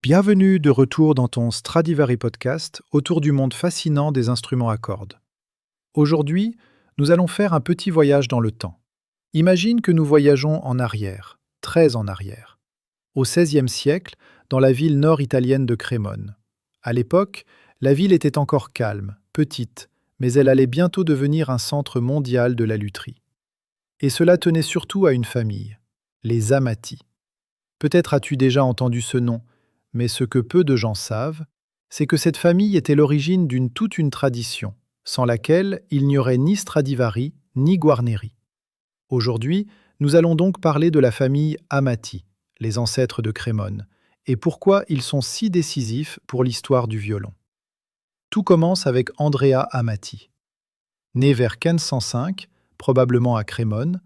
Bienvenue de retour dans ton Stradivari podcast autour du monde fascinant des instruments à cordes. Aujourd'hui, nous allons faire un petit voyage dans le temps. Imagine que nous voyageons en arrière, très en arrière, au XVIe siècle, dans la ville nord-italienne de Crémone. À l'époque, la ville était encore calme, petite, mais elle allait bientôt devenir un centre mondial de la lutherie. Et cela tenait surtout à une famille, les Amati. Peut-être as-tu déjà entendu ce nom, mais ce que peu de gens savent, c'est que cette famille était l'origine d'une toute une tradition, sans laquelle il n'y aurait ni Stradivari ni Guarneri. Aujourd'hui, nous allons donc parler de la famille Amati, les ancêtres de Crémone, et pourquoi ils sont si décisifs pour l'histoire du violon. Tout commence avec Andrea Amati. Né vers 1505, probablement à Crémone,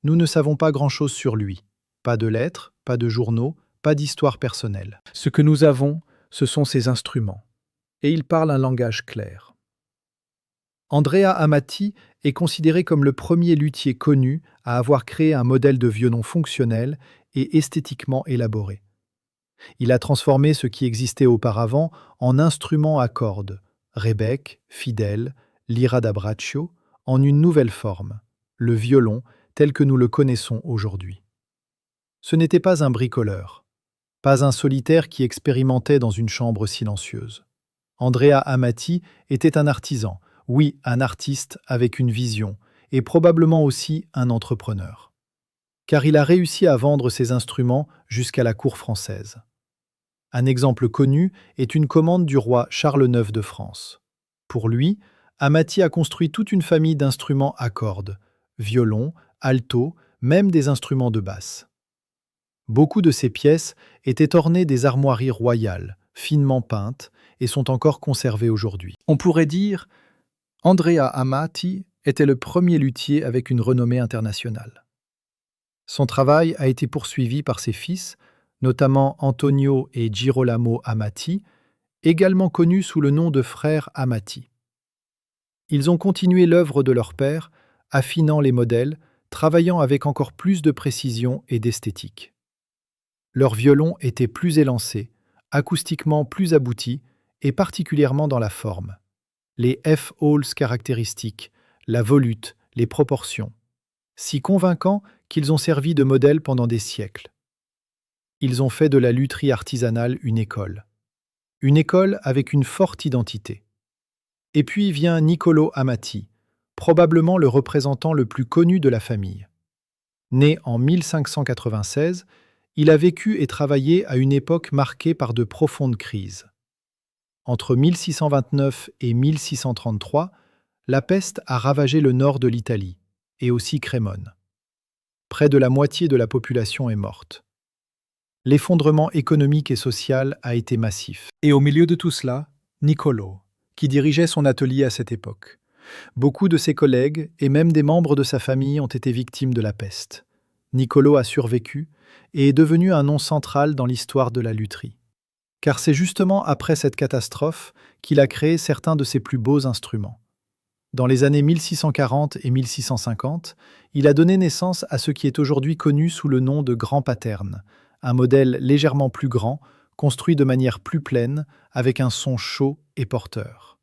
nous ne savons pas grand-chose sur lui. Pas de lettres, pas de journaux, pas d'histoire personnelle. Ce que nous avons, ce sont ses instruments. Et il parle un langage clair. Andrea Amati est considéré comme le premier luthier connu à avoir créé un modèle de violon fonctionnel et esthétiquement élaboré. Il a transformé ce qui existait auparavant en instruments à cordes, rebec, fidèle, lira da braccio, en une nouvelle forme, le violon tel que nous le connaissons aujourd'hui. Ce n'était pas un bricoleur. Pas un solitaire qui expérimentait dans une chambre silencieuse. Andrea Amati était un artisan, oui, un artiste avec une vision, et probablement aussi un entrepreneur. Car il a réussi à vendre ses instruments jusqu'à la cour française. Un exemple connu est une commande du roi Charles IX de France. Pour lui, Amati a construit toute une famille d'instruments à cordes, violon, alto, même des instruments de basse. Beaucoup de ces pièces étaient ornées des armoiries royales, finement peintes, et sont encore conservées aujourd'hui. On pourrait dire, Andrea Amati était le premier luthier avec une renommée internationale. Son travail a été poursuivi par ses fils, notamment Antonio et Girolamo Amati, également connus sous le nom de frères Amati. Ils ont continué l'œuvre de leur père, affinant les modèles, travaillant avec encore plus de précision et d'esthétique. Leur violon était plus élancé, acoustiquement plus abouti et particulièrement dans la forme. Les F-holes caractéristiques, la volute, les proportions. Si convaincants qu'ils ont servi de modèle pendant des siècles. Ils ont fait de la lutherie artisanale une école. Une école avec une forte identité. Et puis vient Niccolò Amati, probablement le représentant le plus connu de la famille. Né en 1596, il a vécu et travaillé à une époque marquée par de profondes crises. Entre 1629 et 1633, la peste a ravagé le nord de l'Italie, et aussi Crémone. Près de la moitié de la population est morte. L'effondrement économique et social a été massif. Et au milieu de tout cela, Niccolò, qui dirigeait son atelier à cette époque. Beaucoup de ses collègues et même des membres de sa famille ont été victimes de la peste. Niccolò a survécu et est devenu un nom central dans l'histoire de la lutherie. Car c'est justement après cette catastrophe qu'il a créé certains de ses plus beaux instruments. Dans les années 1640 et 1650, il a donné naissance à ce qui est aujourd'hui connu sous le nom de grand paterne, un modèle légèrement plus grand, construit de manière plus pleine, avec un son chaud et porteur.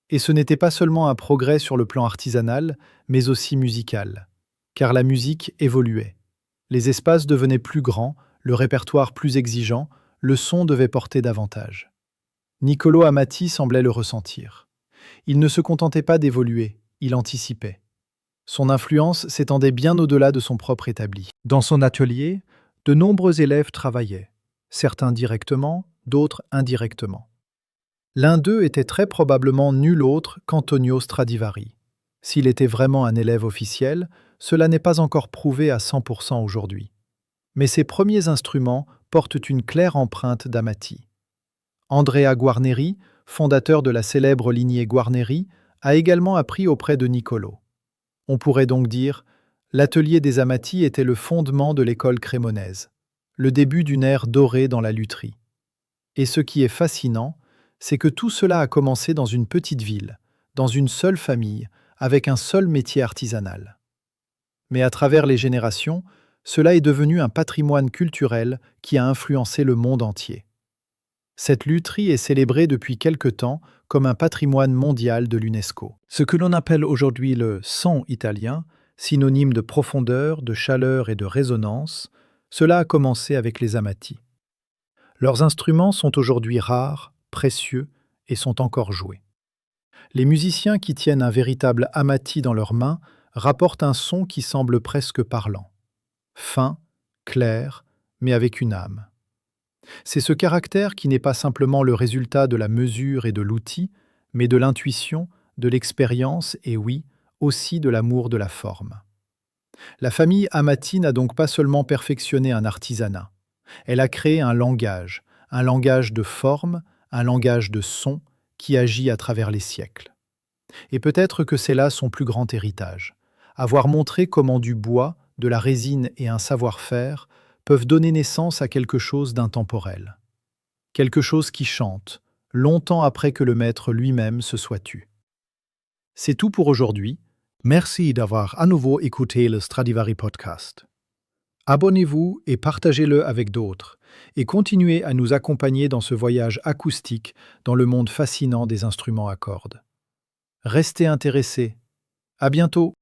Et ce n'était pas seulement un progrès sur le plan artisanal, mais aussi musical, car la musique évoluait. Les espaces devenaient plus grands, le répertoire plus exigeant, le son devait porter davantage. Niccolò Amati semblait le ressentir. Il ne se contentait pas d'évoluer, il anticipait. Son influence s'étendait bien au-delà de son propre établi. Dans son atelier, de nombreux élèves travaillaient, certains directement, d'autres indirectement. L'un d'eux était très probablement nul autre qu'Antonio Stradivari. S'il était vraiment un élève officiel, cela n'est pas encore prouvé à 100% aujourd'hui. Mais ses premiers instruments portent une claire empreinte d'Amati. Andrea Guarneri, fondateur de la célèbre lignée Guarneri, a également appris auprès de Niccolò. On pourrait donc dire, l'atelier des Amati était le fondement de l'école crémonaise, le début d'une ère dorée dans la lutherie. Et ce qui est fascinant, c'est que tout cela a commencé dans une petite ville, dans une seule famille, avec un seul métier artisanal. Mais à travers les générations, cela est devenu un patrimoine culturel qui a influencé le monde entier. Cette lutherie est célébrée depuis quelque temps comme un patrimoine mondial de l'UNESCO. Ce que l'on appelle aujourd'hui le son italien, synonyme de profondeur, de chaleur et de résonance, cela a commencé avec les Amati. Leurs instruments sont aujourd'hui rares, précieux et sont encore joués. Les musiciens qui tiennent un véritable amati dans leurs mains rapportent un son qui semble presque parlant. Fin, clair, mais avec une âme. C'est ce caractère qui n'est pas simplement le résultat de la mesure et de l'outil, mais de l'intuition, de l'expérience et oui, aussi de l'amour de la forme. La famille Amati n'a donc pas seulement perfectionné un artisanat, elle a créé un langage de forme, un langage de son qui agit à travers les siècles. Et peut-être que c'est là son plus grand héritage, avoir montré comment du bois, de la résine et un savoir-faire peuvent donner naissance à quelque chose d'intemporel. Quelque chose qui chante, longtemps après que le maître lui-même se soit tu. C'est tout pour aujourd'hui. Merci d'avoir à nouveau écouté le Stradivari Podcast. Abonnez-vous et partagez-le avec d'autres, et continuez à nous accompagner dans ce voyage acoustique dans le monde fascinant des instruments à cordes. Restez intéressés. À bientôt!